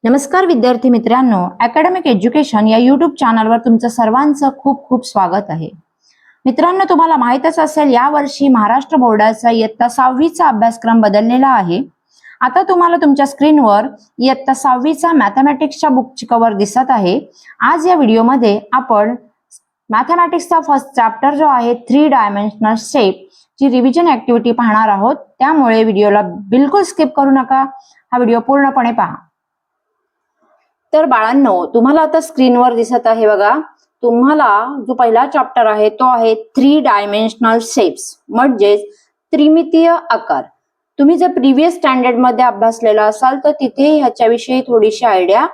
नमस्कार विद्यार्थी मित्रांनो, अकॅडमिक एज्युकेशन या यूट्यूब चॅनलवर तुमचं सर्वांचं खूप खूप स्वागत आहे. मित्रांनो, तुम्हाला माहीतच असेल यावर्षी महाराष्ट्र बोर्डाचा इयत्ता 6वीचा अभ्यासक्रम बदललेला आहे. आता तुम्हाला तुमच्या स्क्रीनवर इयत्ता 6वीचा मॅथमॅटिक्सच्या बुकची कव्हर दिसत आहे. आज या व्हिडिओमध्ये आपण मॅथमॅटिक्सचा फर्स्ट चॅप्टर जो आहे 3 डायमेन्शनल शेप ची रिव्हिजन ऍक्टिव्हिटी पाहणार आहोत. त्यामुळे व्हिडिओला बिलकुल स्किप करू नका, हा व्हिडिओ पूर्णपणे पहा. तर बाळांनो, तुम्हाला आता स्क्रीनवर दिसत आहे बघा, तुम्हाला जो पहिला चॅप्टर आहे तो आहे 3 डायमेन्शनल शेप्स म्हणजेच त्रिमितीय आकार. तुम्ही जर प्रिव्हियस स्टँडर्ड मध्ये अभ्यासलेला असाल तर तिथे ह्याच्याविषयी थोडीशी आयडिया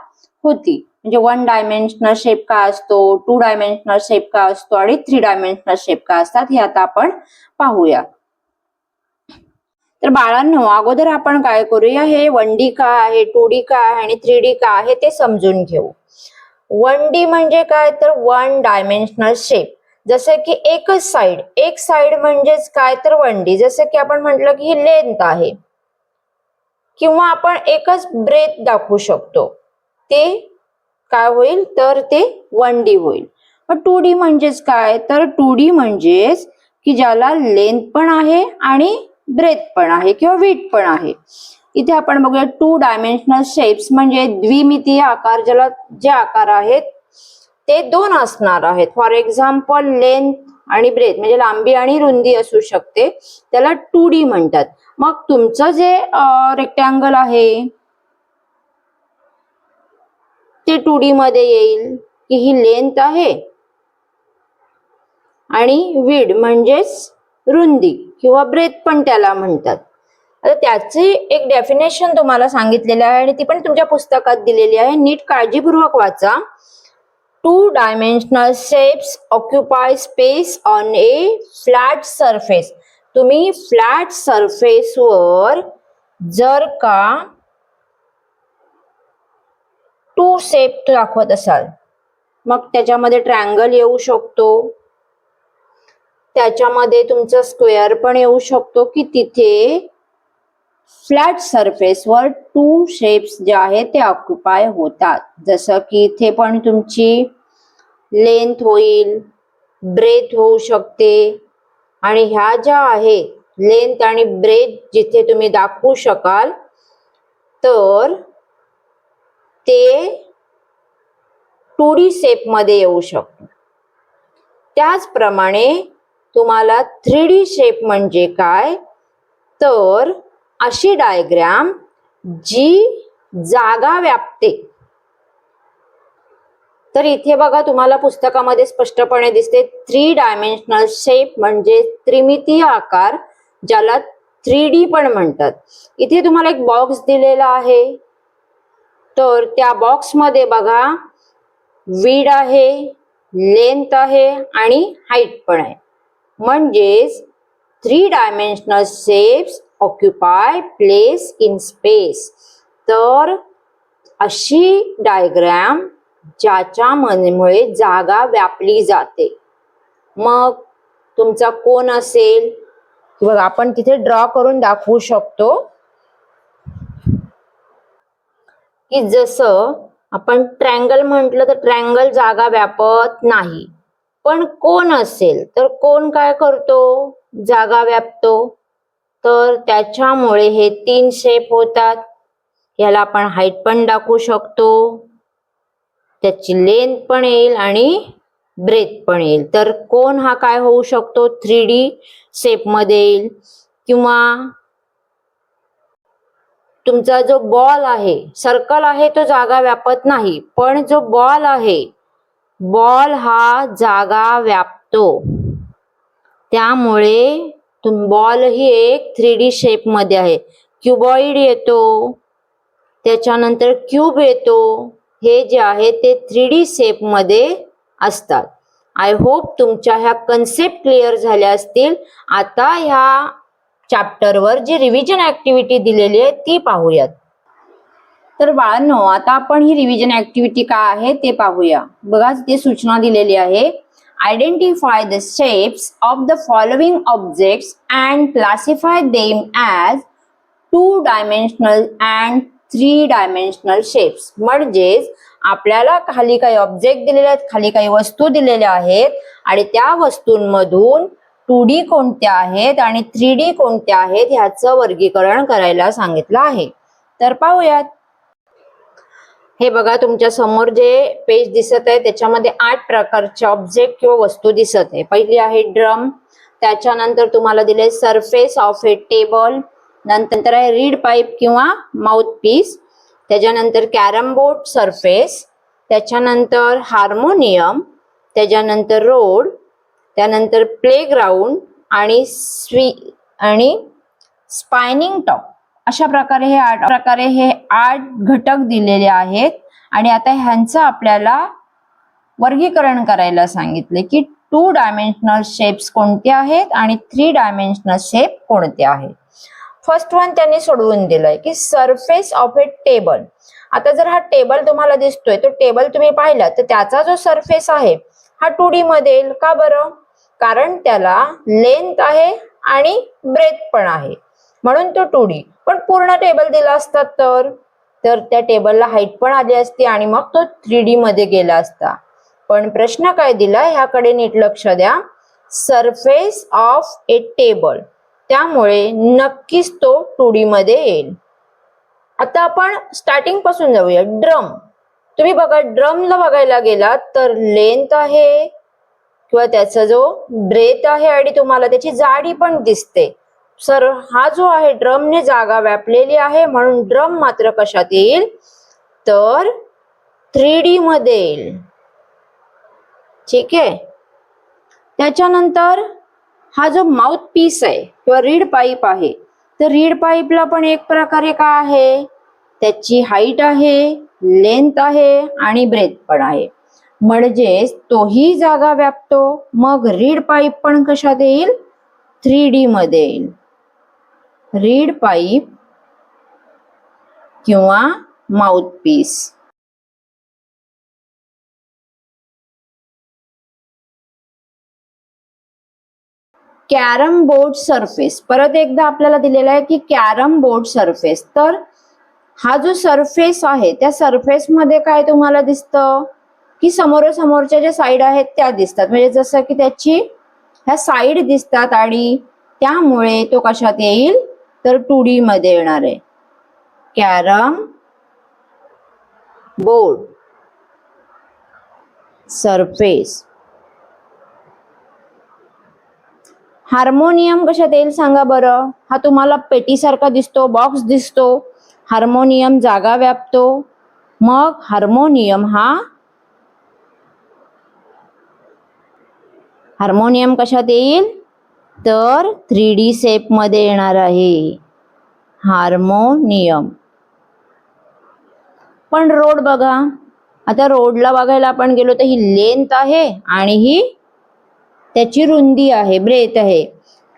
होती. म्हणजे 1 डायमेन्शनल शेप काय असतो, 2 डायमेन्शनल शेप काय असतो आणि 3 डायमेन्शनल शेप काय असतात हे आता आपण पाहूया. तर बाळांनो, अगोदर आपण काय करूया, हे 1D काय आहे, 2D काय आहे आणि 3D काय आहे ते समजून घेऊ. 1D म्हणजे काय, तर 1 डायमेन्शनल शेप. जसे की एक साइड म्हणजेच काय, तर 1D. जसे की आपण म्हटलं की ही लेंथ आहे किंवा आपण एकच ब्रेथ दाखवू शकतो, ते काय होईल, तर ते 1D होईल. मग 2D म्हणजेच काय, तर 2D म्हणजेच की ज्याला लेंथ पण आहे आणि ब्रेथ पण आहे किंवा विड्थ पण आहे. इथे आपण बघूया 2 डायमेन्शनल शेप्स म्हणजे द्विमितीय आकार, ज्याला जे आकार आहेत ते 2 असणार आहेत. फॉर एक्झाम्पल लेंथ आणि ब्रेथ म्हणजे लांबी आणि रुंदी असू शकते, त्याला 2D म्हणतात. मग तुमचं जे रेक्टँगल आहे ते 2D मध्ये येईल की ही लेंथ आहे आणि विड्थ म्हणजेच रुंदी किंवा ब्रेथ पण त्याला म्हणतात. आता त्याची एक डेफिनेशन तुम्हाला सांगितलेली आहे आणि ती पण तुमच्या पुस्तकात दिलेली आहे, नीट काळजीपूर्वक वाचा. 2 dimensional shapes occupy space on A flat surface. तुम्ही फ्लॅट सरफेसवर जर का 2 शेप दाखवत असाल, मग त्याच्यामध्ये ट्रायंगल येऊ शकतो, त्याच्यामध्ये तुमचा स्क्वेअर पण येऊ शकतो, की तिथे फ्लॅट सरफेसवर 2 शेप्स जे आहेत ते ऑक्युपाय होतात. जसं की इथे पण तुमची लेंथ होईल, ब्रेथ होऊ शकते आणि ह्या ज्या आहेत लेंथ आणि ब्रेथ जिथे तुम्ही दाखवू शकाल तर ते 2D शेप मध्ये येऊ शकतो. त्याचप्रमाणे तुम्हाला 3D शेप म्हणजे काय, तर अशी डायग्राम जी जागा व्यापते. तर इथे बघा, तुम्हाला पुस्तकामध्ये स्पष्टपणे दिसते 3 डायमेन्शनल शेप म्हणजे त्रिमितीय आकार, ज्याला 3D पण म्हणतात. इथे तुम्हाला एक बॉक्स दिलेला आहे, तर त्या बॉक्स मध्ये बघा विड्थ आहे, लेंथ आहे आणि हाईट पण आहे. म्हणजेच 3 dimensional shapes occupy place in space. तर अशी डायग्राम ज्याच्यामुळे जागा व्यापली जाते. मग तुमचा कोन असेल किंवा आपण तिथे ड्रॉ करून दाखवू शकतो की जसं आपण ट्रायंगल म्हटलं तर ट्रायंगल जागा व्यापत नाही, पण कोन असेल तर कोन काय करतो, जागा व्यापतो. तर त्याच्यामुळे हे 3 शेप होतात. याला आपण हाईट पण दाखवू शकतो, त्याची लेंथ पण येईल आणि ब्रेथ पण येईल. तर कोन हा काय होऊ शकतो, 3D शेप मध्ये येईल. किंवा तुमचा जो बॉल आहे, सर्कल आहे, तो जागा व्यापत नाही, पण जो बॉल आहे, बॉल हा जागा व्यापतो. त्यामुळे बॉल ही एक 3D शेप मध्ये आहे. क्युबॉइड येतो, त्याच्यानंतर क्यूब येतो, हे जे आहे ते 3D शेप मध्ये असतात. आय होप तुमच्या ह्या कन्सेप्ट क्लिअर झाल्या असतील. आता ह्या चॅप्टरवर जी रिव्हिजन ऍक्टिव्हिटी दिलेली आहे ती पाहूयात. तर बाळांनो, आता आपण ही रिव्हिजन ऍक्टिव्हिटी काय आहे ते पाहूया. बघा, ते सूचना दिलेली आहे. Identify the shapes of the following objects and classify them as 2 dimensional and 3 dimensional shapes. म्हणजेच आपल्याला खाली काही ऑब्जेक्ट दिलेले आहेत, खाली काही वस्तू दिलेल्या आहेत आणि त्या वस्तूंमधून 2D कोणत्या आहेत आणि 3D कोणत्या आहेत ह्याचं वर्गीकरण करायला सांगितलं आहे. तर पाहूयात. हे बघा, तुमच्या समोर जे पेज दिसत आहे त्याच्यामध्ये 8 प्रकारचे ऑब्जेक्ट किंवा वस्तू दिसत आहे. पहिली आहे ड्रम, त्याच्यानंतर तुम्हाला दिले सरफेस ऑफ ए टेबल, नंतर आहे रीड पाईप किंवा माउथ पीस, त्याच्यानंतर कॅरम बोर्ड सरफेस, त्याच्यानंतर हार्मोनियम, त्याच्यानंतर रोड, त्यानंतर प्लेग्राऊंड आणि स्पायनिंग टॉप. अशा प्रकारे हे 8 घटक दिलेले आहेत आणि आता ह्यांचं आपल्याला वर्गीकरण करायला सांगितले की 2 डायमेन्शनल शेप्स कोणते आहेत आणि 3 डायमेन्शनल शेप कोणते आहेत. फर्स्ट वन त्यांनी सोडवून दिलंय की सरफेस ऑफ ए टेबल. आता जर हा टेबल तुम्हाला दिसतोय, तो टेबल तुम्ही पाहिला तर त्याचा जो सरफेस आहे हा 2D मध्ये येईल. का बरं? कारण त्याला लेंथ आहे आणि ब्रेथ पण आहे, म्हणून तो 2D. पण पूर्ण टेबल दिला असता तर त्या टेबलला हाईट पण आली असती आणि मग तो 3D मध्ये गेला असता. पण प्रश्न काय दिला ह्याकडे नीट लक्ष द्या. सरफेस ऑफ ए टेबल, त्यामुळे नक्कीच तो 2D मध्ये येईल. आता आपण स्टार्टिंग पासून जाऊया. ड्रम, तुम्ही बघा, ड्रमला बघायला गेलात तर लेंथ आहे किंवा त्याचा जो ब्रेथ आहे आणि तुम्हाला त्याची जाडी पण दिसते. सर हा जो आहे ड्रमने जागा व्यापलेली आहे, म्हणून ड्रम मात्र कशात येईल तर 3D मध्ये येईल. ठीक आहे. त्याच्यानंतर हा जो माउथ पीस आहे किंवा रीड पाईप आहे, तर रीड पाईपला पण एक प्रकारे काय आहे, त्याची हाईट आहे, लेंथ आहे आणि ब्रेथ पण आहे, म्हणजेच तोही जागा व्यापतो. मग रीड पाईप पण कशात येईल 3D मध्ये येईल. रीड पाईप किंवा mouthpiece. Carrom board surface, परत एकदा आपल्याला दिलेला आहे की कॅरम बोर्ड सरफेस. तर हा जो सरफेस आहे त्या सरफेस मध्ये काय तुम्हाला दिसतं की समोरच्या ज्या साईड आहेत त्या दिसतात, म्हणजे जसं की त्याची ह्या साईड दिसतात आणि त्यामुळे तो कशात येईल तर 2D मध्ये येणार आहे. Carrom board surface. हार्मोनियम कशात येईल सांगा बरं? हा तुम्हाला पेटीसारखा दिसतो, बॉक्स दिसतो. हार्मोनियम जागा व्यापतो. मग हार्मोनियम कशात येईल तर 3D शेप मध्ये येणार आहे. हार्मोनियम. पण रोड बघा, आता रोडला बघायला आपण गेलो तर ही लेंथ आहे आणि ही त्याची रुंदी आहे, ब्रेथ आहे.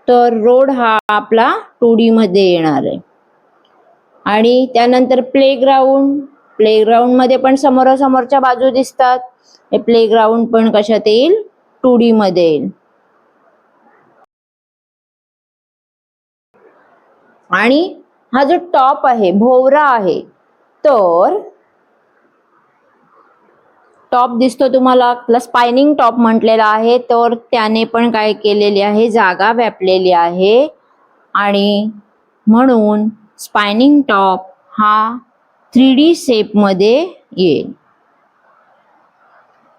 तर रोड हा आपला 2D मध्ये येणार आहे. आणि त्यानंतर प्लेग्राऊंड मध्ये पण समोरच्या बाजू दिसतात. हे प्लेग्राऊंड पण कशात येईल 2D मध्ये येईल. आणि हा जो टॉप आहे, भोवरा आहे, तर टॉप दिसतो तुम्हाला, स्पायनिंग टॉप म्हटलेला आहे. तर त्याने पण काय केलेली आहे, जागा व्यापलेली आहे आणि म्हणून स्पायनिंग टॉप हा 3D शेप मध्ये येईल.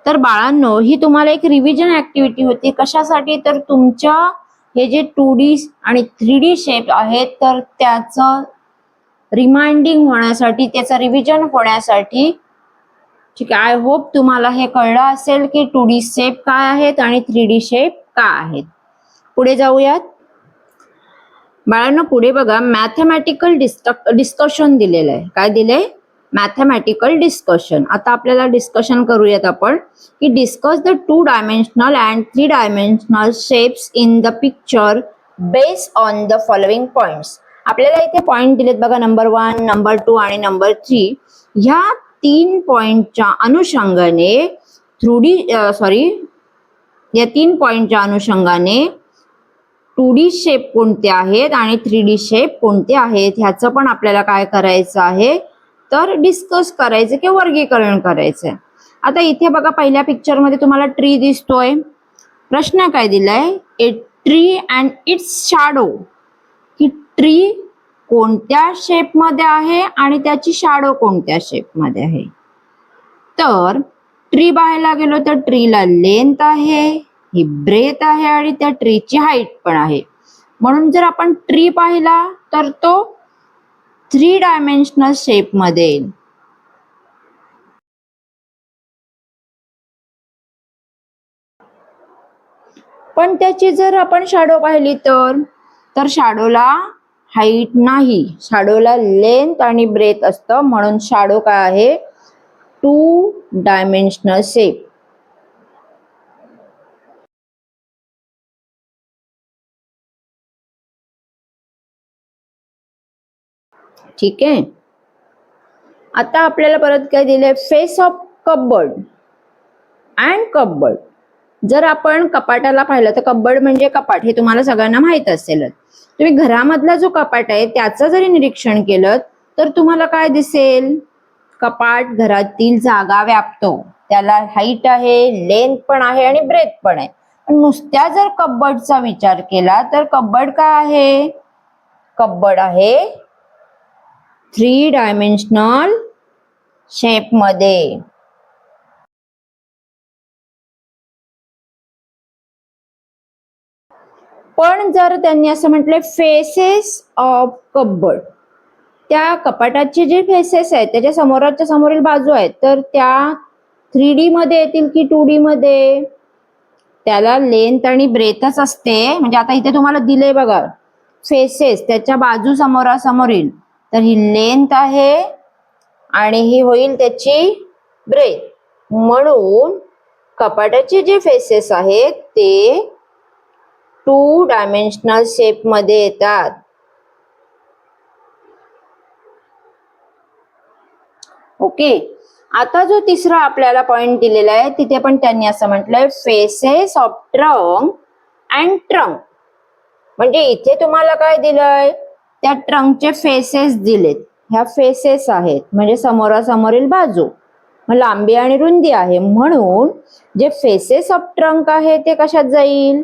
तर बाळांनो, ही तुम्हाला एक रिव्हिजन ऍक्टिव्हिटी होती. कशासाठी तर तुमच्या हे जे 2D आणि 3D शेप आहेत तर त्याचं रिमाइंडिंग होण्यासाठी, त्याचं रिव्हिजन होण्यासाठी. ठीक आहे. आय होप तुम्हाला हे कळलं असेल की 2D शेप काय आहेत आणि 3D शेप काय आहेत. पुढे जाऊयात बाळांनो. पुढे बघा, मॅथमॅटिकल डिस्कशन दिलेलं आहे. काय दिलंय? Mathematical discussion. आता आपल्याला डिस्कशन करूयात आपण की discuss the 2 dimensional and 3 dimensional shapes in the picture based on the following points. आपल्याला इथे पॉइंट दिलेत बघा, नंबर 1, नंबर 2 आणि नंबर 3. ह्या 3 पॉइंटच्या अनुषंगाने या 3 पॉइंटच्या अनुषंगाने 2D शेप कोणते आहेत आणि 3D शेप कोणते आहेत ह्याचं पण आपल्याला काय करायचं आहे, तर डिस्कस करायचं किंवा वर्गीकरण करायचंय. आता इथे बघा पहिल्या पिक्चर मध्ये तुम्हाला ट्री दिसतोय. प्रश्न काय दिलाय, a tree and it's shadow, की ट्री कोणत्या शेप मध्ये आहे आणि त्याची शॅडो कोणत्या शेप मध्ये आहे. तर ट्री पाहायला गेलो तर ट्रीला लेंथ आहे, ही ब्रेथ आहे आणि त्या ट्रीची हाईट पण आहे. म्हणून जर आपण ट्री पाहिला तर तो 3 डायमेन्शनल शेप मध्ये येईल. पण त्याची जर आपण शॅडो पाहिली तर शॅडोला हाईट नाही, शॅडोला लेंथ आणि ब्रेथ असतं. म्हणून शॅडो काय आहे, 2 डायमेन्शनल शेप. ठीक आहे. आता आपल्याला परत काय दिलंय, face of cupboard and cupboard. जर आपण कपाटाला पाहिलं तर कपबोर्ड म्हणजे कपाट, हे तुम्हाला सगळ्यांना माहित असेलच. तुम्ही घरामधला जो कपाट आहे त्याचं जरी निरीक्षण केलं तर तुम्हाला काय दिसेल, कपाट घरातील जागा व्यापतो. त्याला हाईट आहे, लेंथ पण आहे आणि ब्रेथ पण आहे. पण नुसत्या जर कपबोर्डचा विचार केला तर कपबोर्ड काय आहे, कपबोर्ड आहे 3 डायमेन्शनल शेप मध्ये. पण जर त्यांनी असं म्हटलंय फेसेस ऑफ कपबोर्ड, त्या कपाटाचे जे फेसेस आहेत त्याच्या समोरच्या समोरील बाजू आहेत तर त्या 3D मध्ये येतील की 2D मध्ये. त्याला लेंथ आणि ब्रेथच असते. म्हणजे आता इथे तुम्हाला दिले बघा फेसेस, त्याच्या बाजू समोरासमोरील, तर ही लेंथ आहे आणि ही होईल त्याची ब्रेथ. म्हणून कपाटाचे जे फेसेस आहेत ते 2 डायमेन्शनल शेप मध्ये येतात. ओके. आता जो तिसरा आपल्याला पॉइंट दिलेला आहे तिथे पण त्यांनी असं म्हटलंय, faces of trunk and trunk. म्हणजे इथे तुम्हाला काय दिलंय, त्या ट्रंकचे फेसेस दिलेत. ह्या फेसेस आहेत म्हणजे समोरासमोरील बाजू, लांबी आणि रुंदी आहे. म्हणून जे फेसेस ऑफ ट्रंक आहे ते कशात जाईल,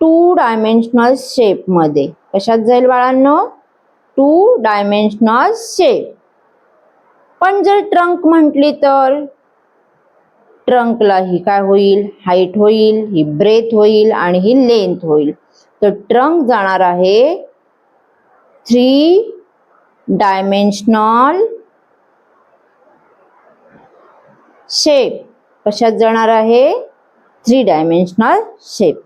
2 डायमेन्शनल शेप मध्ये. कशात जाईल बाळांनो, 2 डायमेन्शनल शेप. पण जर ट्रंक म्हटली तर ट्रंकला ही काय होईल, हाईट होईल, ही ब्रेथ होईल आणि ही लेंथ होईल. तर ट्रंक जाणार आहे 3 डायमेन्शनल शेप. कशात जाणार आहे, 3 डायमेन्शनल शेप.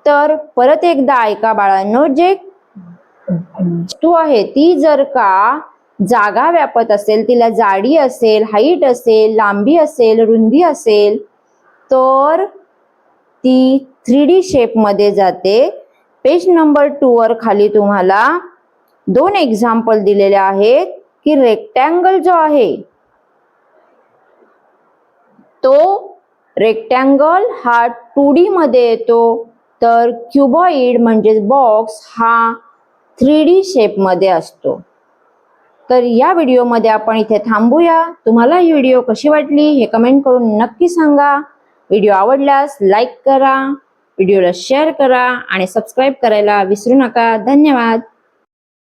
तर परत एकदा ऐका बाळांनो, जे वस्तू आहे ती जर का जागा व्यापत असेल, तिला जाडी असेल, हाईट असेल, लांबी असेल, रुंदी असेल तर ती 3D शेप मध्ये जाते. पेज नंबर 2 वर खाली तुम्हाला 2 एक्झाम्पल दिलेले आहेत की रेक्टँगल जो आहे तो रेक्टँगल हा 2D मध्ये येतो, तर क्युबॉइड म्हणजे बॉक्स हा 3D शेप मध्ये असतो. तर या व्हिडिओमध्ये आपण इथे थांबूया. तुम्हाला ही व्हिडिओ कशी वाटली हे कमेंट करून नक्की सांगा. व्हिडिओ आवडल्यास लाईक करा, व्हिडिओला शेअर करा आणि सबस्क्राईब करायला विसरू नका. धन्यवाद.